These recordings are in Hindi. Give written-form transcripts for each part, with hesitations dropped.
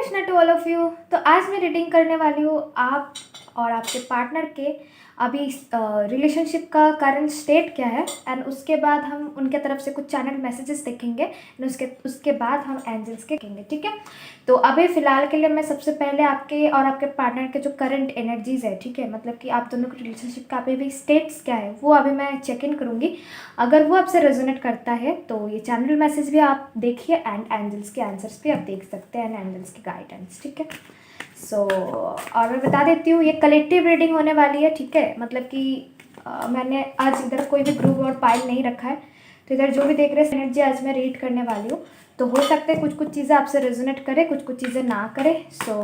Krishna to all of you. तो आज मैं रीडिंग करने वाली हूँ आप और आपके पार्टनर के अभी रिलेशनशिप का करंट स्टेट क्या है, एंड उसके बाद हम उनके तरफ से कुछ चैनल मैसेजेस देखेंगे, एंड उसके बाद हम एंजल्स के देखेंगे। ठीक है, तो अभी फ़िलहाल के लिए मैं सबसे पहले आपके और आपके पार्टनर के जो करंट एनर्जीज़ है, ठीक है, मतलब कि आप दोनों के रिलेशनशिप का अभी भी स्टेट्स क्या है वो अभी मैं चेक इन करूँगी। अगर वो आपसे रेजोनेट करता है तो ये चैनल मैसेज भी आप देखिए एंड एंजल्स के आंसर्स भी आप देख सकते हैं, एंड एंजल्स की गाइडेंस। ठीक है, सो और मैं बता देती हूँ ये कलेक्टिव रीडिंग होने वाली है। ठीक है, मतलब कि मैंने आज इधर कोई भी ग्रुप और पाइल नहीं रखा है, तो इधर जो भी देख रहे हैं एनर्जी आज मैं रीड करने वाली हूँ। तो हो सकता है कुछ कुछ चीज़ें आपसे रेजोनेट करे, कुछ कुछ चीज़ें ना करे। सो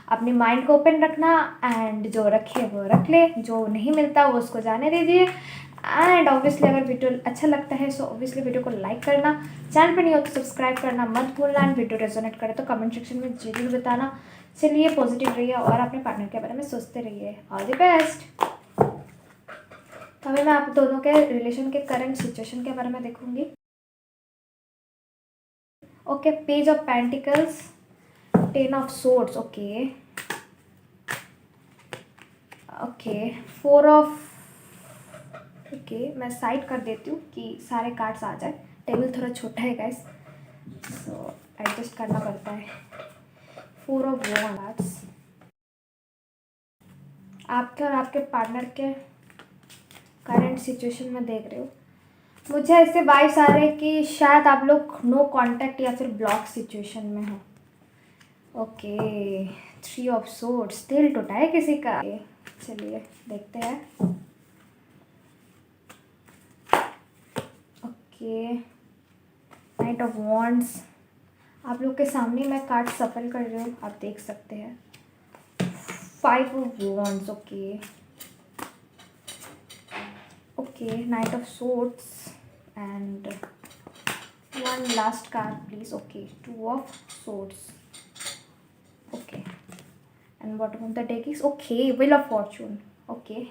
अपनी माइंड को ओपन रखना, एंड जो रखे वो रख ले, जो नहीं मिलता वो उसको जाने दीजिए। एंड ऑब्वियसली अगर वीडियो अच्छा लगता है सो ऑब्वियसली वीडियो को लाइक करना, चैनल पर नहीं हो तो सब्सक्राइब करना मत भूलना, एंड वीडियो रेजोनेट करे तो कमेंट सेक्शन में जरूर बताना। चलिए पॉजिटिव रहिए और अपने पार्टनर के बारे में सोचते रहिए। All the best. तो अभी मैं आप दोनों के रिलेशन के करंट सिचुएशन के बारे में देखूंगी। Okay, page of pentacles, 10 of swords, okay okay, 4 of, okay मैं साइड कर देती हूँ कि सारे कार्ड्स आ जाए। टेबल थोड़ा छोटा है गाइस, सो एडजस्ट करना पड़ता है। 4 ऑफ वांड्स, आपके और आपके पार्टनर के करंट सिचुएशन में देख रहे हो। मुझे ऐसे वाइब्स आ रहे हैं कि शायद आप लोग नो कांटेक्ट या फिर ब्लॉक सिचुएशन में हो। ओके, 3 ऑफ सोर्ड्स, दिल टूटा है किसी का। चलिए देखते हैं। ओके, नाइट ऑफ वॉन्ड्स, आप लोग के सामने मैं कार्ड सफल कर रही हूँ, आप देख सकते हैं। 5 of wands, okay okay, night of swords and one last card please. Okay, 2 of swords, okay, and bottom of the deck is okay, wheel of fortune. okay,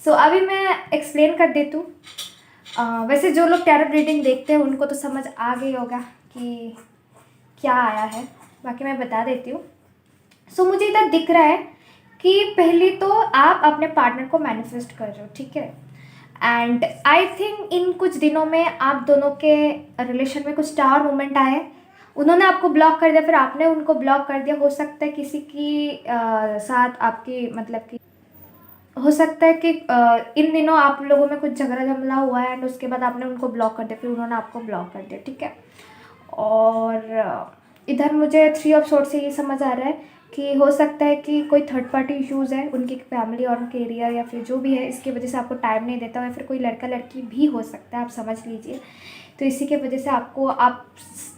so अभी मैं एक्सप्लेन कर देती हूँ। वैसे जो लोग टैरो रीडिंग देखते हैं उनको तो समझ आ गई होगा कि क्या आया है, बाकी मैं बता देती हूँ। सो मुझे इधर दिख रहा है कि पहले तो आप अपने पार्टनर को मैनिफेस्ट कर रहे हो, ठीक है, एंड आई थिंक इन कुछ दिनों में आप दोनों के रिलेशन में कुछ टावर मोमेंट आए। उन्होंने आपको ब्लॉक कर दिया, फिर आपने उनको ब्लॉक कर दिया। हो सकता है किसी की साथ आपकी मतलब कि हो सकता है कि इन दिनों आप लोगों में कुछ झगड़ा झमला हुआ है, एंड उसके बाद आपने उनको ब्लॉक कर दिया, फिर उन्होंने आपको ब्लॉक कर दिया। ठीक है, और इधर मुझे 3 ऑफ सोर्ड से ये समझ आ रहा है कि हो सकता है कि कोई थर्ड पार्टी इश्यूज़ है उनकी फैमिली और उनके एरिया या फिर जो भी है, इसकी वजह से आपको टाइम नहीं देता, या फिर कोई लड़का लड़की भी हो सकता है, आप समझ लीजिए। तो इसी के वजह से आपको आप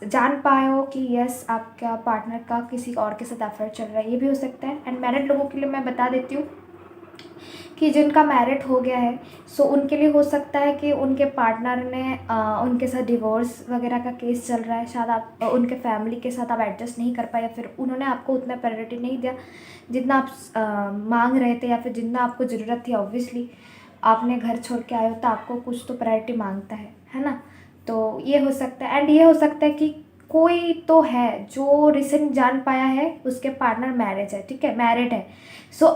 जान पाए हो कि यस आपका पार्टनर का किसी और के साथ अफेयर चल रहा है, ये भी हो सकता है। एंड मैरिड लोगों के लिए मैं बता देती हूँ कि जिनका मैरिड हो गया है, सो उनके लिए हो सकता है कि उनके पार्टनर ने उनके साथ डिवोर्स वगैरह का केस चल रहा है, शायद आप उनके फैमिली के साथ आप एडजस्ट नहीं कर पाए, या फिर उन्होंने आपको उतना प्रायोरिटी नहीं दिया जितना आप मांग रहे थे, या फिर जितना आपको ज़रूरत थी। ऑब्वियसली आपने घर छोड़ के आए हो तो आपको कुछ तो प्रायोरिटी मांगता है ना। तो ये हो सकता है, एंड ये हो सकता है कि कोई तो है जो रिसेंट जान पाया है उसके पार्टनर मैरिज है, ठीक है, मैरिड है। सो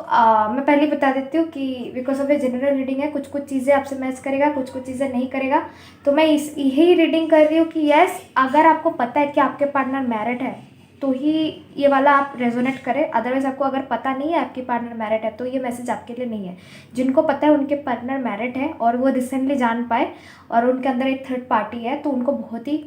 मैं पहले बता देती हूँ कि because of a general reading है, कुछ कुछ चीज़ें आपसे मैच करेगा, कुछ कुछ चीज़ें नहीं करेगा। तो मैं यही रीडिंग कर रही हूँ कि यस अगर आपको पता है कि आपके पार्टनर मैरिड है तो ही ये वाला आप रेजोनेट करें। अदरवाइज आपको अगर पता नहीं है आपकी पार्टनर मैरिड है तो ये मैसेज आपके लिए नहीं है। जिनको पता है उनके पार्टनर मैरिड है और वो रिसेंटली जान पाए और उनके अंदर एक थर्ड पार्टी है, तो उनको बहुत ही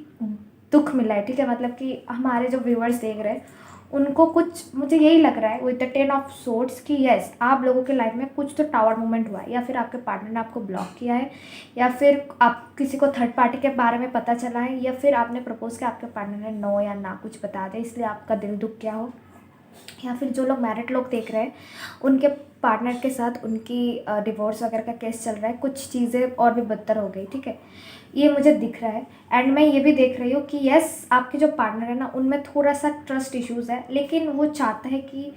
दुख मिला है। ठीक है, मतलब कि हमारे जो व्यूअर्स देख रहे हैं उनको कुछ, मुझे यही लग रहा है विद द 10 ऑफ सोर्ड्स कि यस आप लोगों के लाइफ में कुछ तो टावर मोमेंट हुआ है, या फिर आपके पार्टनर ने आपको ब्लॉक किया है, या फिर आप किसी को थर्ड पार्टी के बारे में पता चला है, या फिर आपने प्रपोज किया आपके पार्टनर ने नो या ना कुछ बता दें इसलिए आपका दिल दुख गया हो, या फिर जो लोग मैरिड लोग देख रहे हैं उनके पार्टनर के साथ उनकी डिवोर्स वगैरह का केस चल रहा है, कुछ चीज़ें और भी बदतर हो गई। ठीक है, ये मुझे दिख रहा है। एंड मैं ये भी देख रही हूँ कि यस आपके जो पार्टनर है ना उनमें थोड़ा सा ट्रस्ट इश्यूज़ है, लेकिन वो चाहता है कि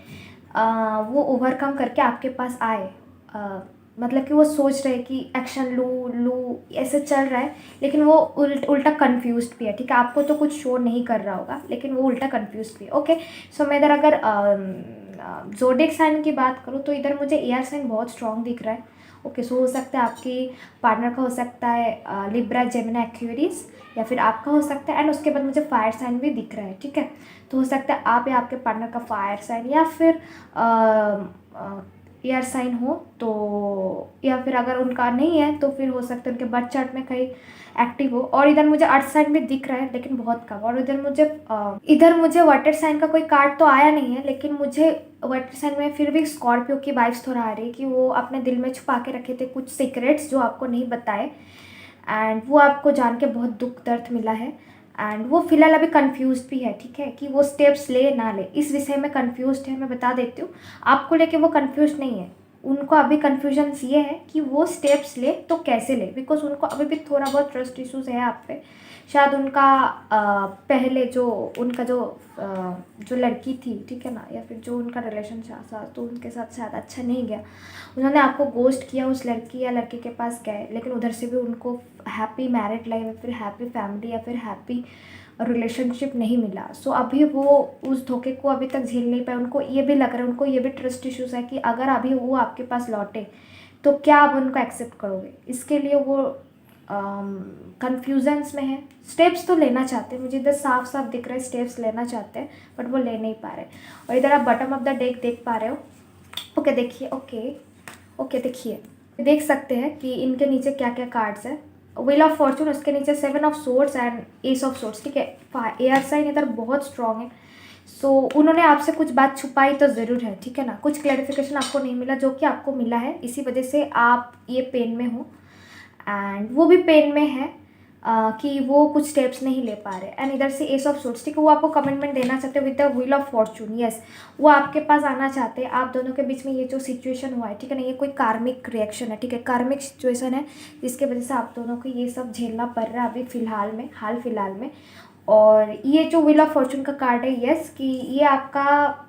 वो ओवरकम करके आपके पास आए। मतलब कि वो सोच रहे कि एक्शन लूँ लूँ ऐसे चल रहा है, लेकिन वो उल्टा कन्फ्यूज्ड भी है, ठीक है। आपको तो कुछ शो नहीं कर रहा होगा, लेकिन वो उल्टा कन्फ्यूज्ड भी है। ओके, सो मैं इधर अगर ज़ोडिएक साइन की बात करूँ तो इधर मुझे एयर साइन बहुत स्ट्रॉन्ग दिख रहा है। ओके, सो हो सकता है आपकी पार्टनर का हो सकता है लिब्रा, जेमिनी, एक्वेरियस, या फिर आपका हो सकता है। एंड उसके बाद मुझे फायर साइन भी दिख रहा है, ठीक है। तो हो सकता है आप या आपके पार्टनर का फायर साइन या फिर एयर साइन हो, तो या फिर अगर उनका नहीं है तो फिर हो सकता है उनके बर्थ चार्ट में कहीं एक्टिव हो। और इधर मुझे अर्थ साइन भी दिख रहा है, लेकिन बहुत कम। और इधर मुझे वाटर साइन का कोई कार्ड तो आया नहीं है, लेकिन मुझे वाटर साइन में फिर भी स्कॉर्पियो की वाइब्स थोड़ा आ रही है कि वो अपने दिल में छुपा के रखे थे कुछ सीक्रेट्स जो आपको नहीं बताए, एंड वो आपको जान के बहुत दुख दर्द मिला है। एंड वो फिलहाल अभी कंफ्यूज भी है, ठीक है, कि वो स्टेप्स ले ना ले, इस विषय में कंफ्यूज है। मैं बता देती हूँ, आपको लेके वो कंफ्यूज नहीं है। उनको अभी कन्फ्यूजन ये है कि वो स्टेप्स ले तो कैसे ले, बिकॉज उनको अभी भी थोड़ा बहुत ट्रस्ट इशूज़ है आप पे। शायद उनका पहले जो उनका जो लड़की थी, ठीक है ना, या फिर जो उनका रिलेशन था तो उनके साथ शायद अच्छा नहीं गया। उन्होंने आपको गोस्ट किया, उस लड़की या लड़के के पास गए, लेकिन उधर से भी उनको हैप्पी मैरिड लाइफ या फिर हैप्पी फैमिली या फिर हैप्पी रिलेशनशिप नहीं मिला। सो अभी वो उस धोखे को अभी तक झेल नहीं पाए। उनको ये भी लग रहा है, उनको ये भी ट्रस्ट इश्यूज़ है कि अगर अभी वो आपके पास लौटे तो क्या आप उनको एक्सेप्ट करोगे। इसके लिए वो कन्फ्यूजन्स में है। स्टेप्स तो लेना चाहते हैं, मुझे इधर साफ साफ दिख रहा है स्टेप्स लेना चाहते हैं, बट वो ले नहीं पा रहे। और इधर आप बॉटम ऑफ द डेक देख पा रहे हो। ओके देखिए, ओके देखिए, देख सकते हैं कि इनके नीचे क्या क्या कार्ड्स है। व्हील ऑफ फॉर्चून, उसके नीचे 7 of swords and S of swords, ठीक है। एयर साइन इधर बहुत स्ट्रॉन्ग है। सो उन्होंने आपसे कुछ बात छुपाई तो ज़रूर है, ठीक है ना। कुछ क्लैरिफिकेशन आपको नहीं मिला, जो कि आपको मिला है, इसी वजह से आप ये पेन में हो। एंड वो भी पेन में है कि वो कुछ स्टेप्स नहीं ले पा रहे। एंड इधर से एस ऑफ सोर्ड्स, ठीक है, वो आपको कमिटमेंट देना चाहते हैं with the wheel of Fortune. Yes, वो आपके पास आना चाहते हैं। आप दोनों के बीच में ये जो सिचुएशन हुआ है, ठीक है ना, ये कोई कार्मिक रिएक्शन है, ठीक है, कार्मिक सिचुएशन है, जिसके वजह से आप दोनों को ये सब झेलना पड़ रहा है अभी हाल फिलहाल में। और ये जो व्हील ऑफ फॉर्चून का कार्ड है, यस, कि ये आपका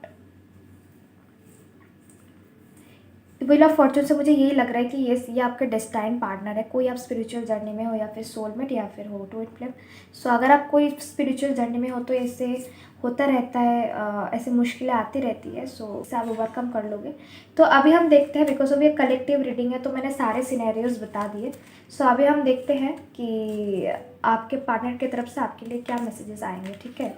व्हील ऑफ फॉर्चून से मुझे यही लग रहा है कि ये आपके डेस्टाइन पार्टनर है। कोई आप स्पिरिचुअल जर्नी में हो या फिर सोलमेट या फिर हो ट्विन फ्लेम। सो अगर आप कोई स्पिरिचुअल जर्नी में हो तो ऐसे होता रहता है, ऐसे मुश्किलें आती रहती है। सो इसे आप ओवरकम कर लोगे। तो अभी हम देखते हैं, बिकॉज अभी एक कलेक्टिव रीडिंग है तो मैंने सारे सिनेरियोज बता दिए। सो अभी हम देखते हैं कि आपके पार्टनर की तरफ से आपके लिए क्या मैसेजेस आएंगे, ठीक है।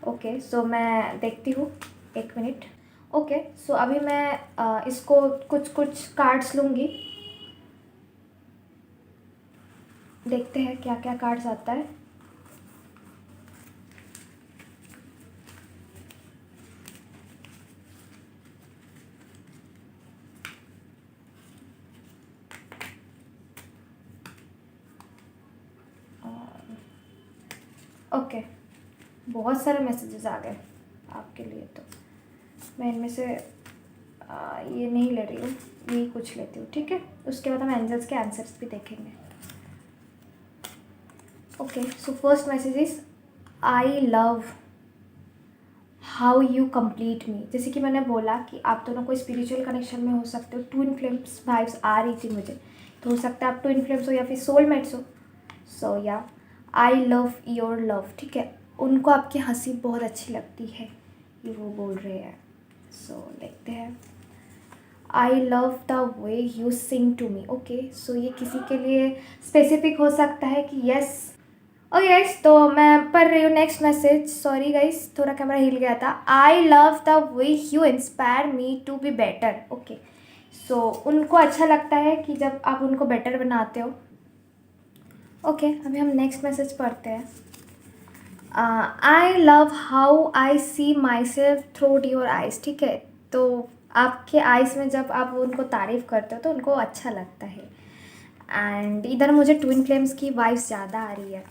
ओके, सो मैं देखती हूँ, 1 मिनट। ओके, सो अभी मैं इसको कुछ कार्ड्स लूँगी, देखते हैं क्या क्या कार्ड्स आता है। ओके, बहुत सारे मैसेजेस आ गए आपके लिए, तो मैं इनमें से ये नहीं ले रही हूँ, यही कुछ लेती हूँ, ठीक है। उसके बाद हम एंजल्स के आंसर्स भी देखेंगे। Okay, so first message is I love how you complete me. जैसे कि मैंने बोला कि आप दोनों कोई स्पिरिचुअल कनेक्शन में हो सकते हो। ट्विन फ्लेम्स वाइब्स आ रही थी मुझे, तो हो सकता है आप ट्विन फ्लेम्स हो या फिर सोलमेट्स हो। सो या आई लव योर लव, ठीक है। उनको आपकी हंसी बहुत अच्छी लगती है, ये वो बोल रहे हैं। सो देखते हैं। I love the way you sing to me. Okay, so ये किसी के लिए स्पेसिफिक हो सकता है कि यस। ओके गाइस, तो मैं पढ़ रही हूँ नेक्स्ट मैसेज। सॉरी गाइस, थोड़ा कैमरा हिल गया था। I love the way you inspire me to be better. Okay, so उनको अच्छा लगता है कि जब आप उनको बेटर बनाते हो। ओके, अभी हम नेक्स्ट मैसेज पढ़ते हैं। I love how I see myself through your eyes, ठीक है। तो आपके आइज़ में जब आप उनको तारीफ़ करते हो तो उनको अच्छा लगता है। एंड इधर मुझे ट्विन फ्लेम्स की वाइब्स ज़्यादा आ रही है।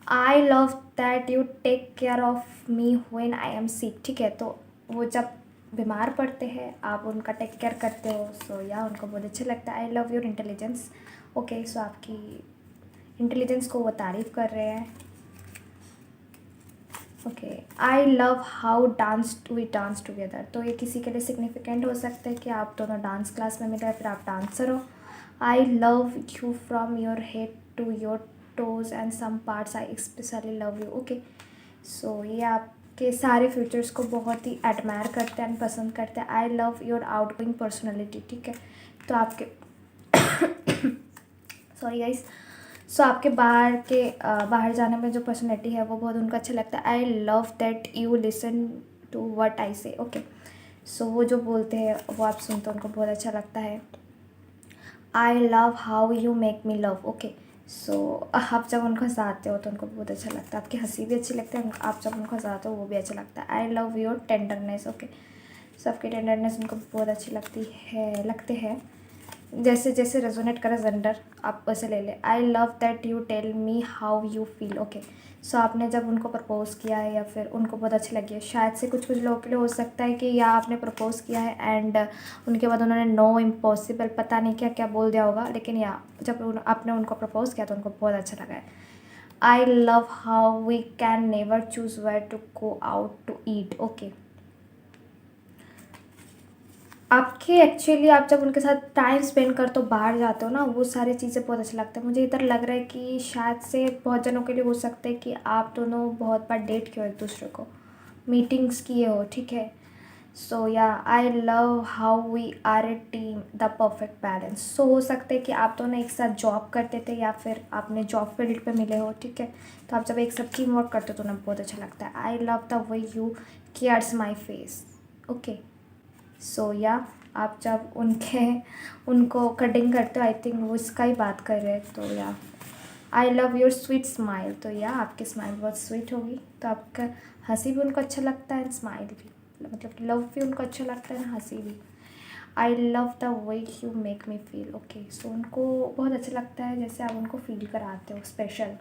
I love that you take care of me when I am sick, ठीक है। तो वो जब बीमार पड़ते हैं आप उनका टेक केयर करते हो। सो या उनको बहुत अच्छा लगता है। I love your intelligence. Okay, so आपकी इंटेलिजेंस को वो तारीफ़ कर रहे हैं। Okay, I love how we dance together. तो ये किसी के लिए सिग्निफिकेंट हो सकता है कि आप दोनों डांस क्लास में मिले या फिर आप डांसर हो। I love you from your head to your toes and some parts I specially love you. Okay, so ये आपके सारे फीचर्स को बहुत ही एडमायर करते हैं, पसंद करते हैं। I love your outgoing personality, ठीक है। तो आपके सॉरी गाइस, सो आपके बाहर जाने में जो पर्सनैलिटी है वो बहुत उनको अच्छा लगता है। I love that you listen to what I say. Okay, सो वो जो बोलते हैं वो आप सुनते हो उनको बहुत अच्छा लगता है। I love how you make me love. Okay, so आप जब उनको हंसाते हो तो उनको बहुत अच्छा लगता है, आपकी हंसी भी अच्छी लगती है, आप जब उनको हंसाते हो वो भी अच्छा लगता है। I love your tenderness. Okay, सबकी टेंडरनेस उनको बहुत अच्छी लगते हैं। जैसे जैसे रेजोनेट करे जेंडर आप वैसे ले ले। I love that you tell me how you feel. Okay, so आपने जब उनको प्रपोज़ किया है या फिर उनको बहुत अच्छी लगी है, शायद से कुछ लोगों के लिए हो सकता है कि या आपने प्रपोज़ किया है एंड उनके बाद उन्होंने नो इम्पॉसिबल पता नहीं क्या क्या बोल दिया होगा, लेकिन या जब आपने उनको प्रपोज़ किया तो उनको बहुत अच्छा लगा है। I love how we can never choose where to go out to eat. Okay, आपके एक्चुअली आप जब उनके साथ टाइम स्पेंड करते हो, बाहर जाते हो ना, वो सारी चीज़ें बहुत अच्छा लगता है। मुझे इधर लग रहा है कि शायद से बहुत जनों के लिए हो सकता है कि आप दोनों बहुत बार डेट किए हो एक दूसरे को, मीटिंग्स किए हो, ठीक है। सो या I love how we are a team the perfect balance. So हो सकता है कि आप दोनों एक साथ जॉब करते थे या फिर आपने जॉब फील्ड पे मिले हो, ठीक है। तो आप जब एक साथ टीम वर्क करते हो तो उन्हें बहुत अच्छा लगता है। I love the way you cares my face. Okay, so या आप जब उनको कटिंग करते हो, आई थिंक वो इसका ही बात कर रहे हैं। तो या I love your sweet smile. तो या आपकी स्माइल बहुत स्वीट होगी, तो आपका हंसी भी उनको अच्छा लगता है, स्माइल भी, मतलब लव भी उनको अच्छा लगता है ना, हंसी भी। I love the way you make me feel. Okay, so उनको बहुत अच्छा लगता है जैसे आप उनको फील कराते हो स्पेशल।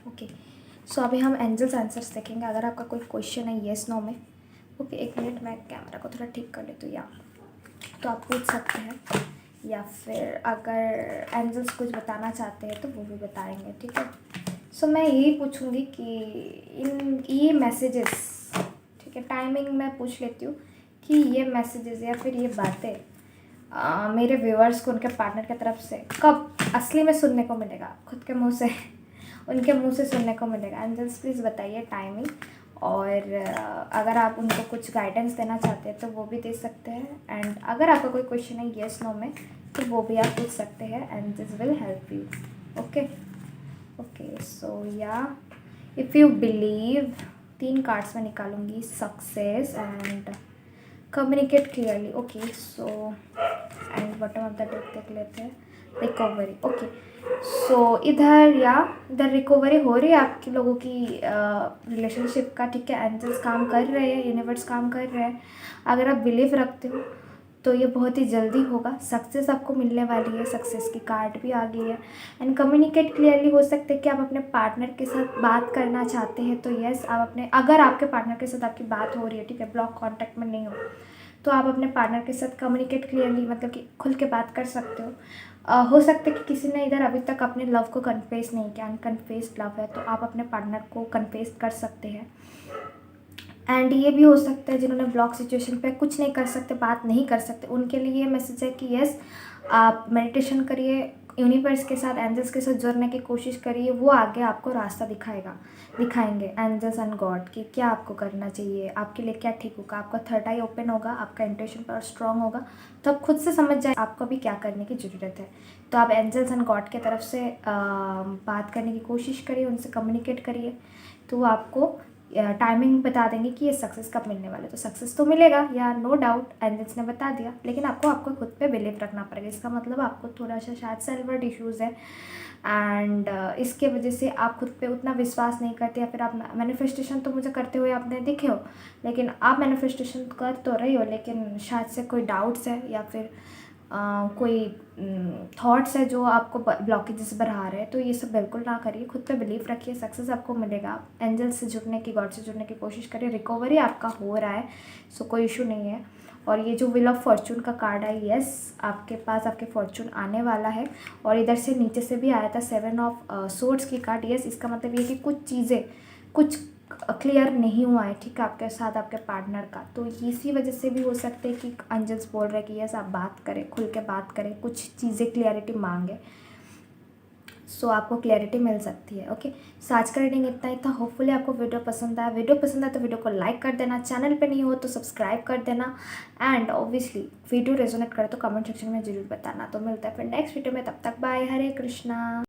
ओके, सो अभी हम एंजल्स आंसर्स देखेंगे। अगर आपका कोई क्वेश्चन है येस नो में, ओके, एक मिनट मैं कैमरा को थोड़ा ठीक कर लेती हूँ, या तो आप पूछ सकते हैं, या फिर अगर एंजल्स कुछ बताना चाहते हैं तो वो भी बताएंगे, ठीक है। सो मैं यही पूछूंगी कि ये मैसेजेस, ठीक है, टाइमिंग मैं पूछ लेती हूँ कि ये मैसेजेस या फिर ये बातें मेरे व्यूअर्स को उनके पार्टनर की तरफ से कब असली में सुनने को मिलेगा, खुद के मुंह से उनके मुंह से सुनने को मिलेगा। एंजल्स प्लीज़ बताइए टाइमिंग, और अगर आप उनको कुछ गाइडेंस देना चाहते हैं तो वो भी दे सकते हैं। एंड अगर आपका कोई क्वेश्चन है येस नो में तो वो भी आप पूछ सकते हैं, and this will help you. Okay okay, so या इफ़ यू बिलीव, 3 कार्ड्स में निकालूंगी, success and communicate clearly. Okay, so and bottom of the deck देख लेते हैं, रिकवरी। ओके, सो इधर रिकवरी हो रही है आपके लोगों की रिलेशनशिप का, ठीक है। एंजल्स काम कर रहे हैं, यूनिवर्स काम कर रहे हैं। अगर आप बिलीव रखते हो तो ये बहुत ही जल्दी होगा, सक्सेस आपको मिलने वाली है, सक्सेस की कार्ड भी आ गई है। एंड कम्युनिकेट क्लियरली, हो सकता है कि आप अपने पार्टनर के साथ बात करना चाहते हैं तो यस, आप अगर आपके पार्टनर के साथ आपकी बात हो रही है, ठीक है, ब्लॉक कॉन्टैक्ट में नहीं हो, तो आप अपने पार्टनर के साथ कम्युनिकेट क्लियरली, मतलब कि खुल के बात कर सकते हो। हो सकता है कि किसी ने इधर अभी तक अपने लव को कन्फेस नहीं किया, अनकन्फेस्ड लव है, तो आप अपने पार्टनर को कन्फेस कर सकते हैं। एंड ये भी हो सकता है जिन्होंने ब्लॉक सिचुएशन पे कुछ नहीं कर सकते, बात नहीं कर सकते, उनके लिए ये मैसेज है कि यस, आप मेडिटेशन करिए, यूनिवर्स के साथ, एंजल्स के साथ जुड़ने की कोशिश करिए, वो आगे आपको रास्ता दिखाएंगे एंजल्स एंड गॉड कि क्या आपको करना चाहिए, आपके लिए क्या ठीक होगा। आपका थर्ड आई ओपन होगा, आपका इंट्यूशन पावर स्ट्रांग होगा, तो आप खुद से समझ जाए आपको अभी क्या करने की ज़रूरत है। तो आप एंजल्स एंड गॉड की तरफ से बात करने की कोशिश करिए, उनसे कम्युनिकेट करिए, तो वो आपको टाइमिंग बता देंगे कि ये सक्सेस कब मिलने वाले। तो सक्सेस तो मिलेगा या नो डाउट, एंजल्स ने बता दिया, लेकिन आपको खुद पे बिलीव रखना पड़ेगा। इसका मतलब आपको थोड़ा सा शायद सेल्फ वर्थ इश्यूज़ है, एंड इसके वजह से आप खुद पे उतना विश्वास नहीं करते, या फिर आप मैनिफेस्टेशन तो मुझे करते हुए आपने दिखे हो, लेकिन आप मैनिफेस्टेशन कर तो रही हो, लेकिन शायद से कोई डाउट्स है या फिर कोई थॉट्स है जो आपको ब्लॉकेजेस बढ़ा रहे हैं। तो ये सब बिल्कुल ना करिए, खुद पे बिलीव रखिए, सक्सेस आपको मिलेगा। एंजल से जुड़ने की, गॉड से जुड़ने की कोशिश करिए, रिकवरी आपका हो रहा है, सो कोई इशू नहीं है। और ये जो व्हील ऑफ फॉर्चून का कार्ड है, यस, आपके पास आपके फॉर्चून आने वाला है। और इधर से नीचे से भी आया था 7 ऑफ सोर्ड्स की कार्ड, यस, इसका मतलब ये कि कुछ चीज़ें, कुछ क्लियर नहीं हुआ है, ठीक है, आपके साथ आपके पार्टनर का, तो इसी वजह से भी हो सकता है कि अंजल्स बोल रहे कि यस आप बात करें, खुल के बात करें, कुछ चीज़ें क्लियरिटी मांगे, सो आपको क्लैरिटी मिल सकती है। ओके, सो आज का रीडिंग इतना ही था। होपफुली आपको वीडियो पसंद आया। वीडियो पसंद आया तो वीडियो को लाइक कर देना, चैनल पे नहीं हो तो सब्सक्राइब कर देना, एंड ऑब्वियसली वीडियो रेजोनेट करे तो कमेंट सेक्शन में ज़रूर बताना। तो मिलता है फिर नेक्स्ट वीडियो में, तब तक बाय, हरे कृष्णा।